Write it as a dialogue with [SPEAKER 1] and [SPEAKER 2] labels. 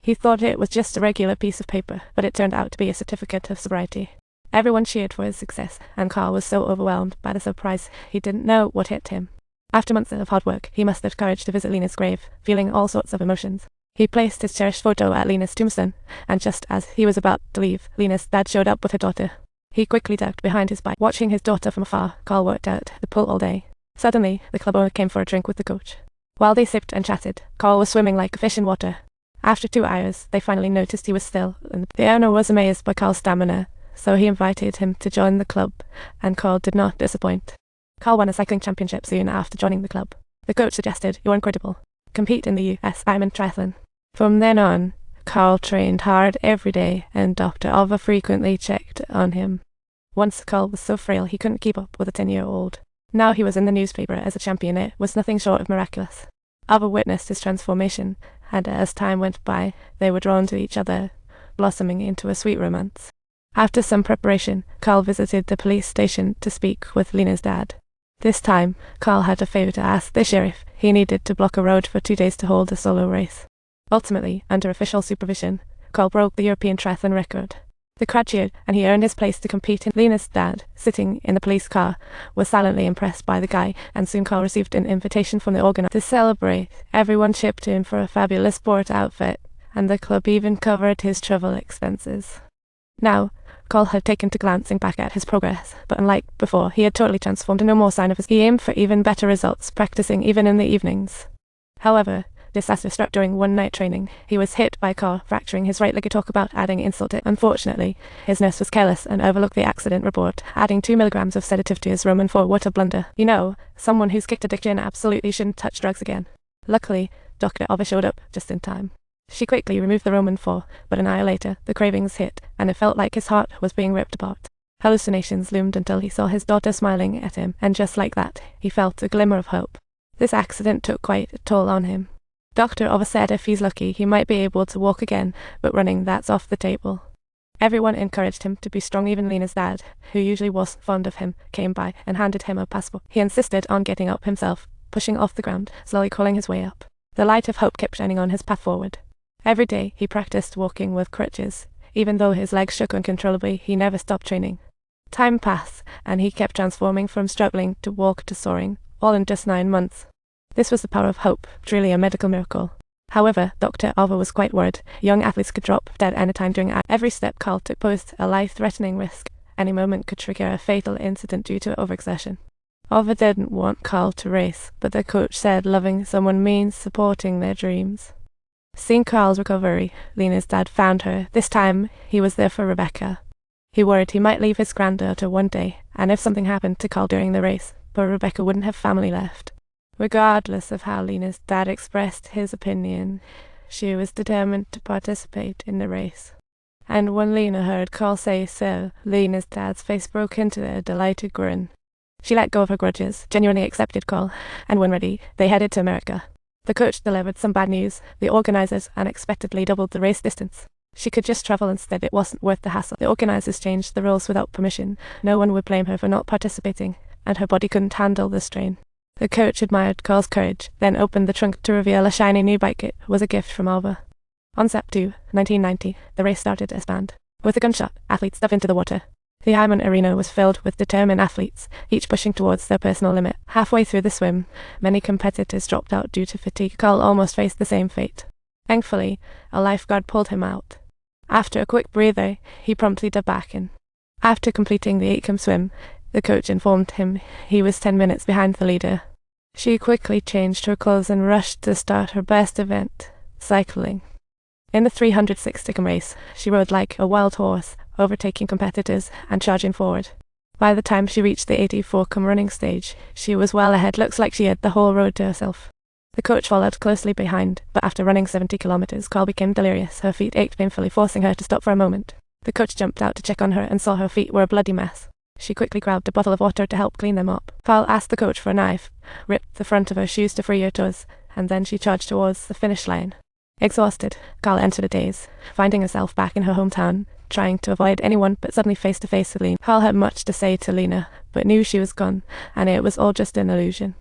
[SPEAKER 1] He thought it was just a regular piece of paper, but it turned out to be a certificate of sobriety. Everyone cheered for his success, and Carl was so overwhelmed by the surprise he didn't know what hit him. After months of hard work, he mustered courage to visit Lena's grave, feeling all sorts of emotions. He placed his cherished photo at Lena's tombstone, and just as he was about to leave, Lena's dad showed up with her daughter. He quickly ducked behind his bike. Watching his daughter from afar, Carl worked out the pull all day. Suddenly, the club owner came for a drink with the coach. While they sipped and chatted, Carl was swimming like a fish in water. After 2 hours, they finally noticed he was still, and the owner was amazed by Carl's stamina, so he invited him to join the club, and Carl did not disappoint. Carl won a cycling championship soon after joining the club. The coach suggested, "You're incredible. Compete in the US Ironman Triathlon." From then on, Carl trained hard every day, and Dr. Ova frequently checked on him. Once Carl was so frail he couldn't keep up with a 10-year-old. Now he was in the newspaper as a champion. It was nothing short of miraculous. Ova witnessed his transformation, and as time went by, they were drawn to each other, blossoming into a sweet romance. After some preparation, Carl visited the police station to speak with Lena's dad. This time, Carl had a favor to ask the sheriff. He needed to block a road for 2 days to hold a solo race. Ultimately, under official supervision, Carl broke the European triathlon record. The crowd cheered, and he earned his place to compete. Lena's dad, sitting in the police car, was silently impressed by the guy, and soon Carl received an invitation from the organizer to celebrate. Everyone chipped in for a fabulous sport outfit, and the club even covered his travel expenses. Now, Carl had taken to glancing back at his progress, but unlike before, he had totally transformed. No more sign of his. He aimed for even better results, practicing even in the evenings. However, disaster struck during one night training. He was hit by a car, fracturing his right leg. Talk about adding insult to it. Unfortunately, his nurse was careless and overlooked the accident report, adding 2 milligrams of sedative to his Roman 4. What a blunder. You know, someone who's kicked addiction absolutely shouldn't touch drugs again. Luckily, Dr. Ova showed up just in time. She quickly removed the Roman 4, but an hour later, the cravings hit, and it felt like his heart was being ripped apart. Hallucinations loomed until he saw his daughter smiling at him, and just like that, he felt a glimmer of hope. This accident took quite a toll on him. Dr. Ova said if he's lucky, he might be able to walk again, but running, that's off the table. Everyone encouraged him to be strong. Even Lena's dad, who usually was fond of him, came by and handed him a passport. He insisted on getting up himself, pushing off the ground, slowly crawling his way up. The light of hope kept shining on his path forward. Every day, he practiced walking with crutches. Even though his legs shook uncontrollably, he never stopped training. Time passed, and he kept transforming from struggling to walk to soaring, all in just 9 months. This was the power of hope, truly a medical miracle. However, Dr. Ova was quite worried. Young athletes could drop dead anytime during every step Carl took posed a life-threatening risk. Any moment could trigger a fatal incident due to overexertion. Ova didn't want Carl to race, but the coach said loving someone means supporting their dreams. Seeing Carl's recovery, Lena's dad found her. This time, he was there for Rebecca. He worried he might leave his granddaughter one day, and if something happened to Carl during the race, but Rebecca wouldn't have family left. Regardless of how Lena's dad expressed his opinion, she was determined to participate in the race. And when Lena heard Carl say so, Lena's dad's face broke into a delighted grin. She let go of her grudges, genuinely accepted Carl, and when ready, they headed to America. The coach delivered some bad news. The organizers unexpectedly doubled the race distance. She could just travel instead. It wasn't worth the hassle. The organizers changed the rules without permission. No one would blame her for not participating, and her body couldn't handle the strain. The coach admired Carl's courage, then opened the trunk to reveal a shiny new bike. It was a gift from Ova. On Sept. 2, 1990, the race started as planned. With a gunshot, athletes dove into the water. The Ironman arena was filled with determined athletes, each pushing towards their personal limit. Halfway through the swim, many competitors dropped out due to fatigue. Carl almost faced the same fate. Thankfully, a lifeguard pulled him out. After a quick breather, he promptly dove back in. After completing the 8 km swim, the coach informed him he was 10 minutes behind the leader. She quickly changed her clothes and rushed to start her best event, cycling. In the 360 km race, she rode like a wild horse, overtaking competitors and charging forward. By the time she reached the 84 km running stage, she was well ahead. Looks like she had the whole road to herself. The coach followed closely behind, but after running 70 kilometers, Carl became delirious. Her feet ached painfully, forcing her to stop for a moment. The coach jumped out to check on her and saw her feet were a bloody mess. She quickly grabbed a bottle of water to help clean them up. Carl asked the coach for a knife, ripped the front of her shoes to free her toes, and then she charged towards the finish line. Exhausted, Carl entered a daze, finding herself back in her hometown, trying to avoid anyone but suddenly face to face with Lena. Carl had much to say to Lena, but knew she was gone, and it was all just an illusion.